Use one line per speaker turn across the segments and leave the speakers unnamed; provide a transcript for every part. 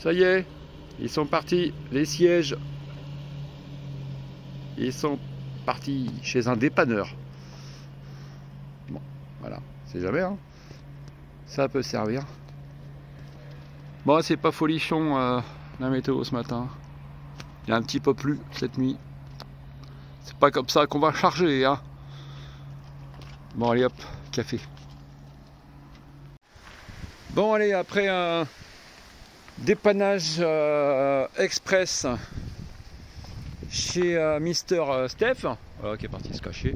Ça y est, ils sont partis, les sièges. Ils sont partis chez un dépanneur. Bon, voilà, c'est jamais, hein. Ça peut servir. Bon, c'est pas folichon la météo ce matin. Il y a un petit peu plu cette nuit. C'est pas comme ça qu'on va charger, hein. Bon, allez hop, café. Bon, allez, après un dépannage express chez Mister Steph, qui est parti se cacher,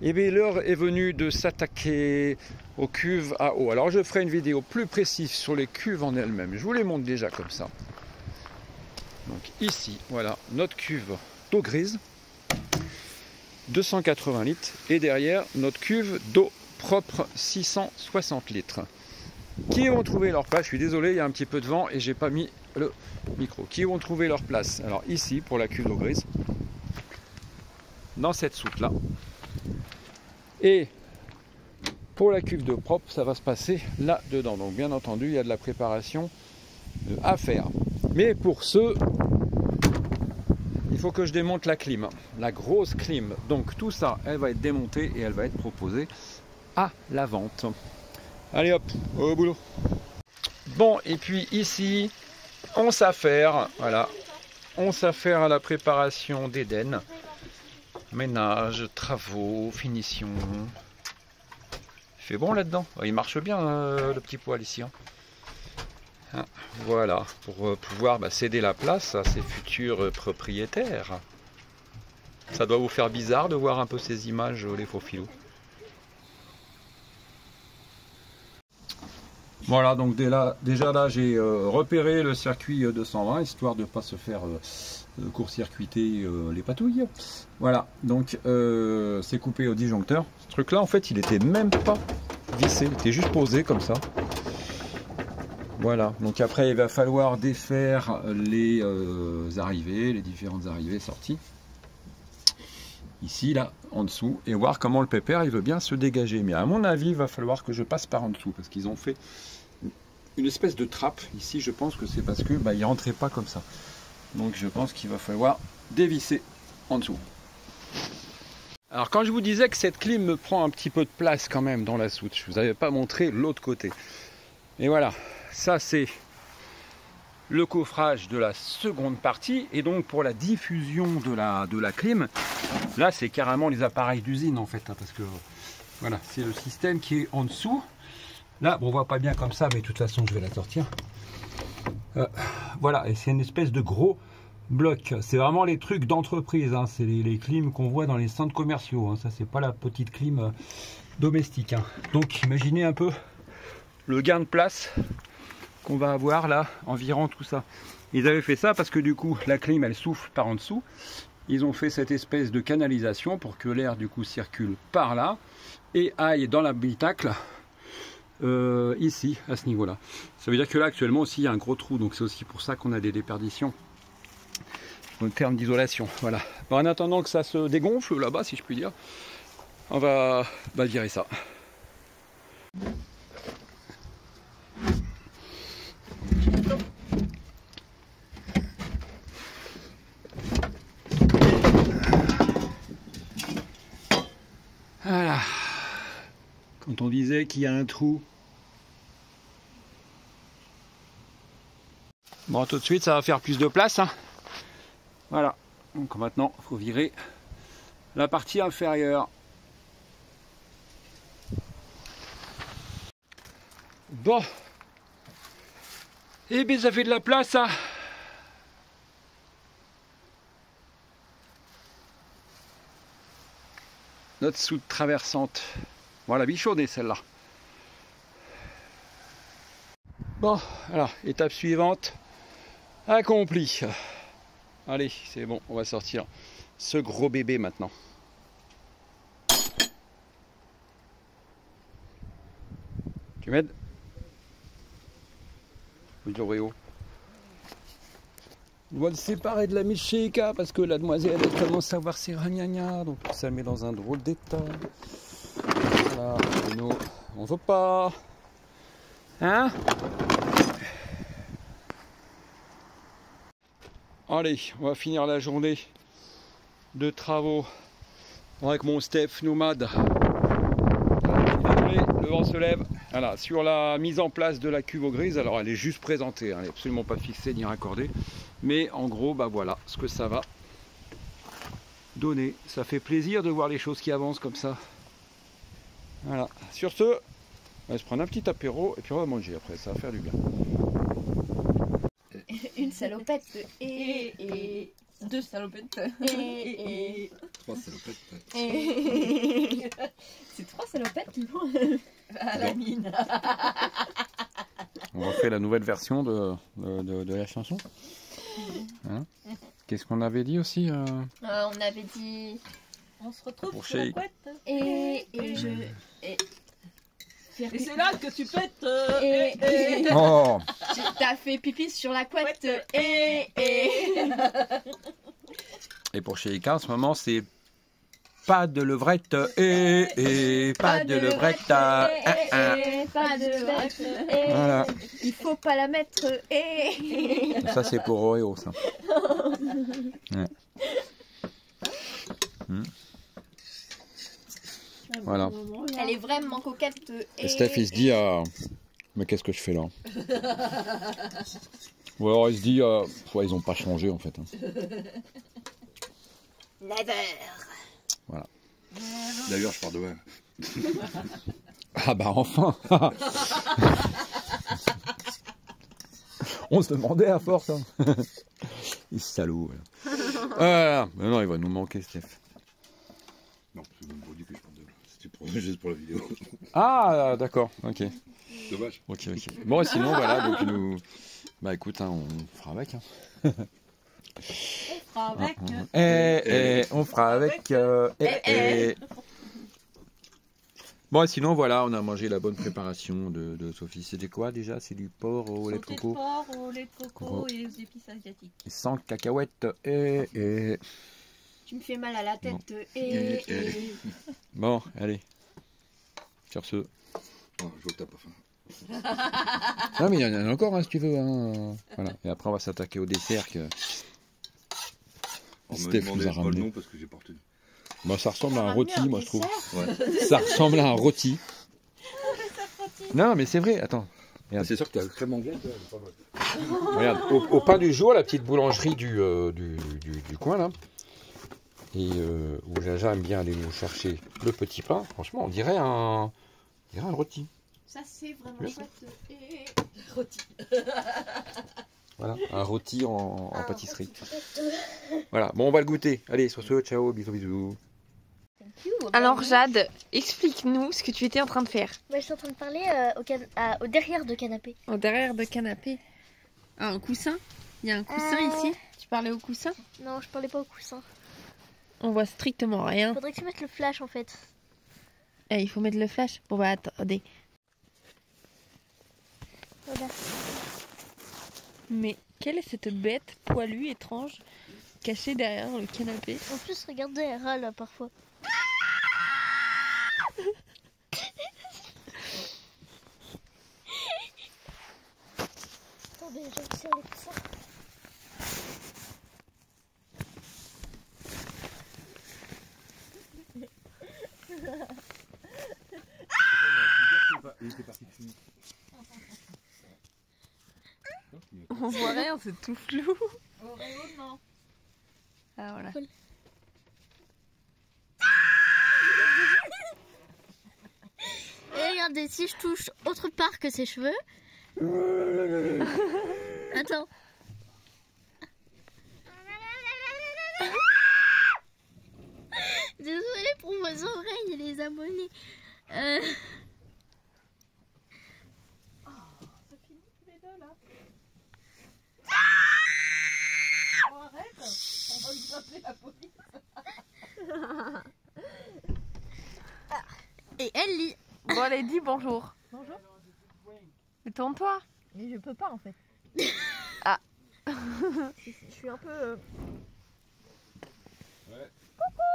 et bien l'heure est venue de s'attaquer aux cuves à eau. Alors je ferai une vidéo plus précise sur les cuves en elles-mêmes. Je vous les montre déjà comme ça. Donc ici, voilà, notre cuve d'eau grise, 280 litres, et derrière notre cuve d'eau propre, 660 litres. Qui vont trouver leur place? Je suis désolé, il y a un petit peu de vent et j'ai pas mis le micro. Qui vont trouver leur place? Alors ici, pour la cuve d'eau grise, dans cette soute là, et pour la cuve d'eau propre, ça va se passer là dedans. Donc bien entendu, il y a de la préparation à faire. Mais pour ce, il faut que je démonte la clim, la grosse clim. Donc tout ça, elle va être démontée et elle va être proposée à la vente. Allez hop, au boulot. Bon, et puis ici, on s'affaire, voilà, on s'affaire à la préparation d'Éden. Ménage, travaux, finition. Il fait bon là-dedans. Il marche bien le petit poêle ici. Hein. Voilà, pour pouvoir céder la place à ses futurs propriétaires. Ça doit vous faire bizarre de voir un peu ces images, les faux filous. Voilà, donc déjà là j'ai repéré le circuit 220, histoire de ne pas se faire court-circuiter les patouilles. Voilà, donc c'est coupé au disjoncteur. Ce truc là en fait il était même pas vissé, il était juste posé comme ça. Voilà, donc après il va falloir défaire les arrivées, les différentes arrivées sorties. Ici, là, en dessous, et voir comment le pépère il veut bien se dégager. Mais à mon avis, il va falloir que je passe par en dessous, parce qu'ils ont fait une espèce de trappe. Ici, je pense que c'est parce que il ne rentrait pas comme ça. Donc je pense qu'il va falloir dévisser en dessous. Alors quand je vous disais que cette clim me prend un petit peu de place quand même dans la soute, je ne vous avais pas montré l'autre côté. Et voilà, ça c'est le coffrage de la seconde partie, et donc pour la diffusion de la clim, là c'est carrément les appareils d'usine en fait, hein, parce que voilà, c'est le système qui est en dessous. Là, bon, on voit pas bien comme ça, mais de toute façon je vais la sortir. Voilà, et c'est une espèce de gros bloc. C'est vraiment les trucs d'entreprise, hein. C'est les clims qu'on voit dans les centres commerciaux, hein. Ça c'est pas la petite clim domestique, hein. Donc imaginez un peu le gain de place qu'on va avoir là, environ tout ça. Ils avaient fait ça parce que du coup la clim elle souffle par en dessous. Ils ont fait cette espèce de canalisation pour que l'air du coup circule par là et aille dans l'habitacle ici à ce niveau là. Ça veut dire que là actuellement aussi il y a un gros trou, donc c'est aussi pour ça qu'on a des déperditions en termes d'isolation. Voilà. Bon, en attendant que ça se dégonfle là-bas, si je puis dire, on va virer ça. Voilà. Quand on disait qu'il y a un trou. Bon, tout de suite, ça va faire plus de place, hein. Voilà. Donc maintenant, il faut virer la partie inférieure. Bon. Eh bien, ça fait de la place, hein. Notre soute traversante. Voilà, bichaudée celle-là. Bon, alors, étape suivante accomplie. Allez, c'est bon, on va sortir ce gros bébé maintenant. Tu m'aides? Oui, Joréo. On va le séparer de la Milcheka parce que la demoiselle elle commence à avoir ses ragnagnas, donc ça met dans un drôle d'état. Voilà, nous, on veut pas. Hein? Allez, on va finir la journée de travaux avec mon Steph nomade. Le vent se lève. Voilà, sur la mise en place de la cuve aux grises, alors elle est juste présentée, hein, elle n'est absolument pas fixée ni raccordée. Mais en gros, bah voilà ce que ça va donner. Ça fait plaisir de voir les choses qui avancent comme ça. Voilà. Sur ce, on va se prendre un petit apéro et puis on va manger après, ça va faire du bien.
Une salopette et
deux salopettes
et
Trois salopettes.
c'est trois salopettes qui vont
à la mine.
On refait la nouvelle version de la chanson. Hein, qu'est-ce qu'on avait dit aussi
on avait dit
On se retrouve
Pour
sur la
chez-
couette.
et
Et c'est là que tu pètes.
et
Oh,
t'as fait pipi sur la couette et
et pour chez Ika en ce moment c'est pas de levrette et pas de levrette.
pas de levrette
Voilà.
il faut pas la mettre et
Ça c'est pour Oreo ça. Ouais. Voilà.
elle est vraiment coquette
Et Steph il se dit mais qu'est-ce que je fais là? Ou alors il se dit ouais, ils ont pas changé en fait. Hein. Voilà.
D'ailleurs, je pars demain.
Ah bah enfin. On se demandait à force. Hein. Il est salaud. Voilà. Mais non, il va nous manquer Steph.
Non, c'est même pas dit que je pars demain. C'était juste pour la vidéo.
Ah d'accord, ok.
Dommage.
Ok. Bon sinon voilà, donc nous. Bah écoute, hein, on fera avec. Hein.
Avec.
On fera avec. Bon sinon voilà, on a mangé la bonne préparation de Sophie. C'était quoi déjà? C'est du porc au lait de
Sauté de
coco
porc au lait de coco et aux épices asiatiques.
sans cacahuètes
tu me fais mal à la tête
Et-
Bon, allez. Sur ce.
Oh, je vois que t'as pas faim.
Non mais il y en a encore hein, si tu veux. Hein. Voilà. Et après on va s'attaquer au dessert que
On me
Steph
demandait
nous a
pas le
ramené.
nom parce que j'ai pas retenu.
Bon, ça ressemble à un rôti, moi je trouve.
Ouais.
Ça ressemble à un rôti. Non mais c'est vrai, attends.
Ah, c'est sûr que t'as la crème anglaise. Là, pas mal.
Regarde, au pain du jour, la petite boulangerie du coin là. Et où Jaja aime bien aller nous chercher le petit pain. Franchement, on dirait un rôti.
ça c'est vraiment
Merci.
chouette et
Rôti.
Voilà, un rôti en pâtisserie. Voilà, bon, on va le goûter. Allez, sur ce, ciao, bisous.
Alors Jade, explique-nous ce que tu étais en train de faire.
Bah, je suis en train de parler au derrière de canapé.
Au derrière de canapé. Ah, un coussin. Il y a un coussin ici. Tu parlais au coussin?
Non, je parlais pas au coussin.
On voit strictement rien.
Faudrait que tu mettes le flash en fait.
Eh, il faut mettre le flash. Bon bah attendez.
Voilà.
Mais quelle est cette bête poilue étrange cachée derrière le canapé?
En plus, regardez, elle râle parfois. Attendez, je vais tirer les coussins.
Il était parti dessus.
On voit rien, c'est tout flou.
Oreo, non.
Ah voilà.
Et regardez, si je touche autre part que ses cheveux. Attends. Désolée pour vos oreilles et les abonnés.
Ça finit tous les deux là. Oh, arrête. On va nous appeler la police.
Et elle lit.
Bon allez, dis bonjour.
Bonjour.
Mais tourne-toi.
Mais je peux pas en fait.
Ah.
Je suis un peu.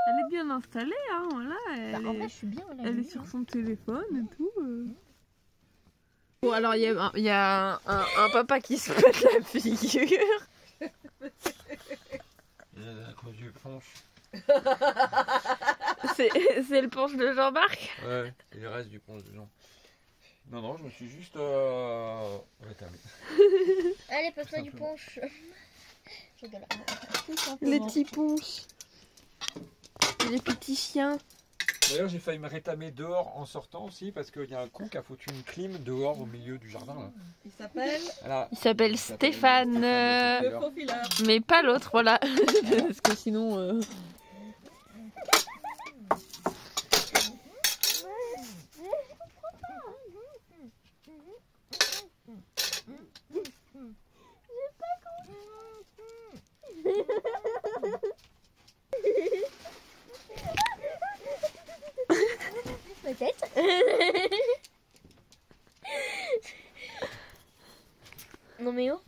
Elle est bien installée, hein, voilà.
En fait, je suis bien. Là,
Elle est sur son téléphone et tout. Bon, alors il y a un papa qui se pète la figure.
à cause du punch.
C'est le punch de Jean-Marc.
Ouais, et le reste du punch de Jean. Non, non, je me suis juste rétabli.
Allez, passe-moi du punch. Je rigole.
Les petits punchs. Les petits chiens.
D'ailleurs, j'ai failli me rétamer dehors en sortant aussi parce qu'il y a un con qui a foutu une clim dehors au milieu du jardin. Là.
Il s'appelle
Voilà.
Il s'appelle Stéphane.
le profileur.
Mais pas l'autre, voilà. Parce que sinon.
Peut-être. Non mais oh.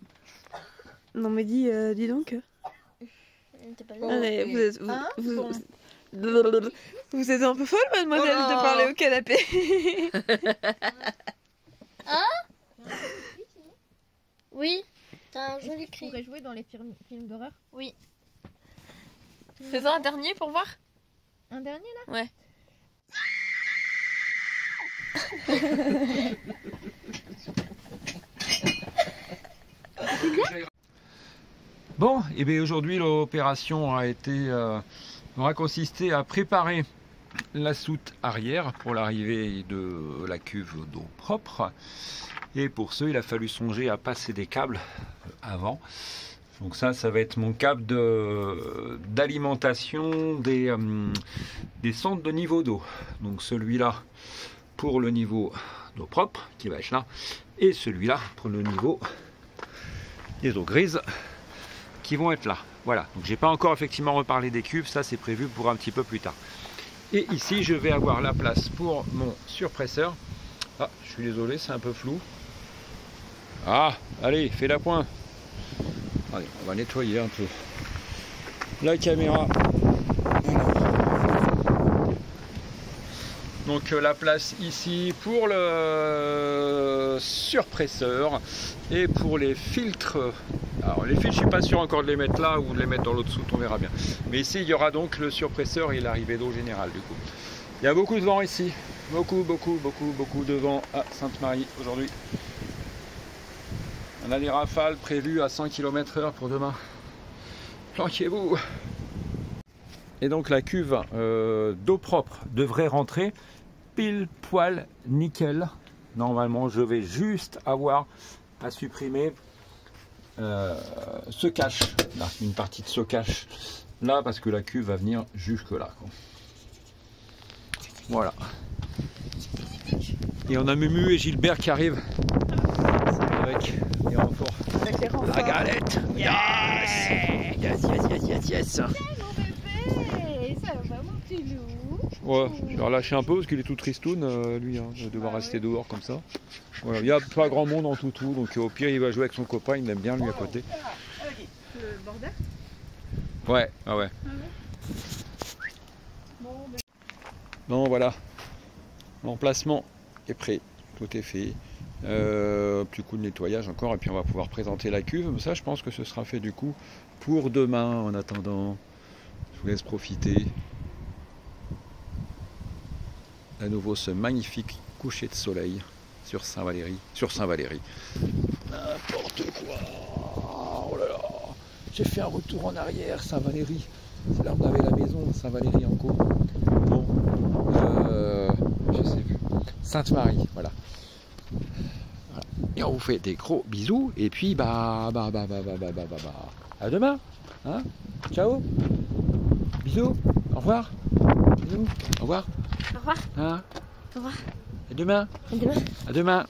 Non mais dis donc.
T'es pas
Bon.
Allez,
et-
vous êtes,
hein, bon.
vous êtes un peu folle, mademoiselle,
Oh.
de parler au canapé.
Oui. T'as un joli
Tu
cri.
pourrais jouer dans les films d'horreur?
Oui.
Fais-en un dernier pour voir.
Un dernier là?
Ouais.
Bon, et bien aujourd'hui l'opération aura consisté à préparer la soute arrière pour l'arrivée de la cuve d'eau propre. Et pour ce, il a fallu songer à passer des câbles avant. Donc ça va être mon câble d'alimentation des centres de niveau d'eau. Donc celui-là pour le niveau d'eau propre qui va être là, et celui-là pour le niveau des eaux grises qui vont être là. Voilà, donc j'ai pas encore effectivement reparlé des cuves, ça c'est prévu pour un petit peu plus tard. Et ici je vais avoir la place pour mon surpresseur. Ah, je suis désolé, c'est un peu flou. Ah, allez, fais la pointe. Allez, on va nettoyer un peu la caméra. Donc la place ici pour le surpresseur et pour les filtres. Alors les filtres, je suis pas sûr encore de les mettre là ou de les mettre dans l'autre soute, on verra bien. Mais ici, il y aura donc le surpresseur et l'arrivée d'eau générale du coup. Il y a beaucoup de vent ici. Beaucoup de vent à Sainte-Marie aujourd'hui. On a des rafales prévues à 100 km/h pour demain. Planquez-vous. Et donc la cuve d'eau propre devrait rentrer pile poil nickel. Normalement, je vais juste avoir à supprimer ce cache, là, une partie de ce cache là, parce que la cuve va venir jusque là. Voilà. Et on a Mumu et Gilbert qui arrivent avec les renforts. La galette. Yes.
Bébé, ça va mon petit loup.
Ouais, je vais relâcher un peu parce qu'il est tout tristoun, lui, hein, de devoir rester dehors comme ça. Voilà, il n'y a pas grand monde en toutou, donc au pire il va jouer avec son copain, il l'aime bien lui à côté.
Le bordel.
Ouais, ah ouais. Bon voilà, l'emplacement est prêt, tout est fait. Petit coup de nettoyage encore et puis on va pouvoir présenter la cuve. Ça je pense que ce sera fait du coup pour demain. En attendant, je vous laisse profiter à nouveau ce magnifique coucher de soleil sur Saint-Valéry. N'importe quoi. Oh là là. J'ai fait un retour en arrière, Saint-Valéry. C'est là où on avait la maison, Saint-Valéry en cours. Bon, je sais plus. Sainte-Marie, voilà. Et on vous fait des gros bisous et puis à demain, hein. Ciao, bisous, au revoir, bisous, au revoir,
Au revoir.
hein.
Au revoir.
À demain,
À demain.
à demain.